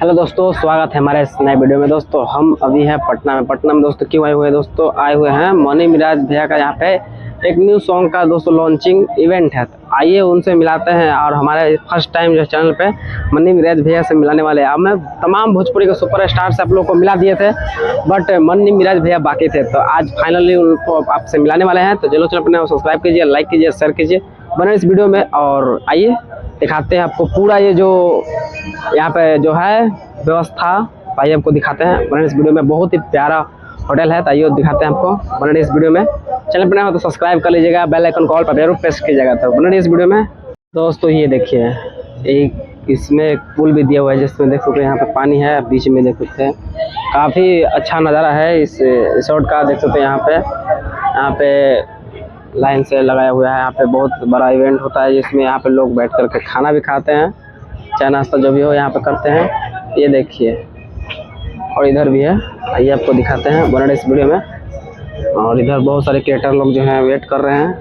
Hello दोस्तों, स्वागत है हमारे इस नए वीडियो में। दोस्तों हम अभी हैं पटना में दोस्तों क्यों आए हुए हैं दोस्तों? आए हुए हैं मनी मिराज भैया का यहाँ पे एक न्यू सॉन्ग का दोस्तों लॉन्चिंग इवेंट है। तो आइए उनसे मिलाते हैं और हमारे फर्स्ट टाइम जो चैनल पे मनी मिराज भैया से मिलाने वाले हैं। अब मैं तमाम भोजपुरी के सुपर स्टार से आप लोगों को मिला दिए थे, बट मनी मिराज भैया बाकी थे। तो आज फाइनली उनको आपसे मिलाने वाले हैं। तो चलो अपने सब्सक्राइब कीजिए, लाइक कीजिए, शेयर कीजिए, बने इस वीडियो में। और आइए दिखाते हैं आपको पूरा ये जो यहाँ पे जो है व्यवस्था, आइए आपको दिखाते हैं बने इस वीडियो में। बहुत ही प्यारा होटल है, तो आइए दिखाते हैं आपको बने इस वीडियो में। चैनल पर नया हो तो सब्सक्राइब कर लीजिएगा, बेल आइकन कॉल पर जरूर प्रेस कीजिएगा। तो बने इस वीडियो में दोस्तों ये देखिए, एक इसमें एक पुल भी दिया हुआ है जिसमें देख सकते हैं यहाँ पे पानी है, बीच में देख सकते हैं काफ़ी अच्छा नज़ारा है इस रिसोर्ट का। देख सकते हैं यहाँ पे लाइन से लगाया हुआ है। यहाँ पे बहुत बड़ा इवेंट होता है जिसमें यहाँ पे लोग बैठ कर के खाना भी खाते हैं, चाय नाश्ता जो भी हो यहाँ पे करते हैं। ये देखिए, और इधर भी है, आइए आपको दिखाते हैं बने इस वीडियो में। और इधर बहुत सारे क्रिएटर लोग जो हैं वेट कर रहे हैं।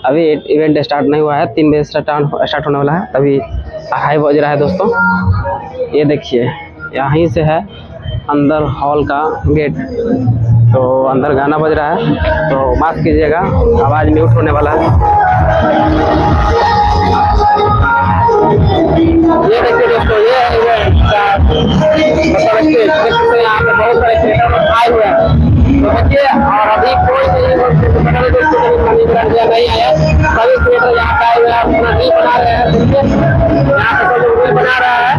अभी इवेंट स्टार्ट नहीं हुआ है, 3 बजे स्टार्ट होने वाला है, तभी 2:30 बज रहा है दोस्तों। ये देखिए, यहीं से है अंदर हॉल का गेट, तो अंदर गाना बज रहा है, तो माफ कीजिएगा आवाज़ म्यूट होने वाला है। ये देखिए दोस्तों, ये इवेंट यहाँ पे बहुत सारे क्रिएटर आए हुए हैं, तो देखिए। और अभी कोई नहीं आया, सभी क्रिएटर यहाँ पे आए हुए हैं, अपना रील बना रहे हैं। देखिए यहाँ पे सब लोग रील बना रहा है,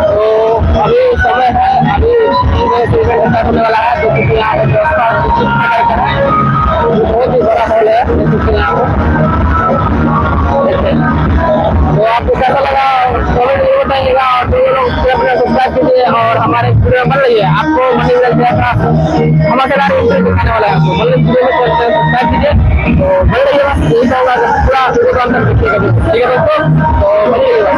तो अभी समय है, अभी इवेंट स्टार्ट होने वाला है। तो यहाँ पे व्यवस्था बहुत ही बड़ा हॉल है, जैसे यहाँ पे। तो आपको कैसा लगा कमेंट जरूर बताइएगा, और जो लोग अपने सब्सक्राइब कीजिए और हमारे वीडियो में बन रही है। आपको मनी मिराज भैया का हमारे दिखाने वाला है, आपको मतलब वीडियो में सब्सक्राइब कीजिए तो बन रही है। बस यही कहूँगा, पूरा वीडियो को अंदर देखिएगा, ठीक है दोस्तों, तो बन रही है।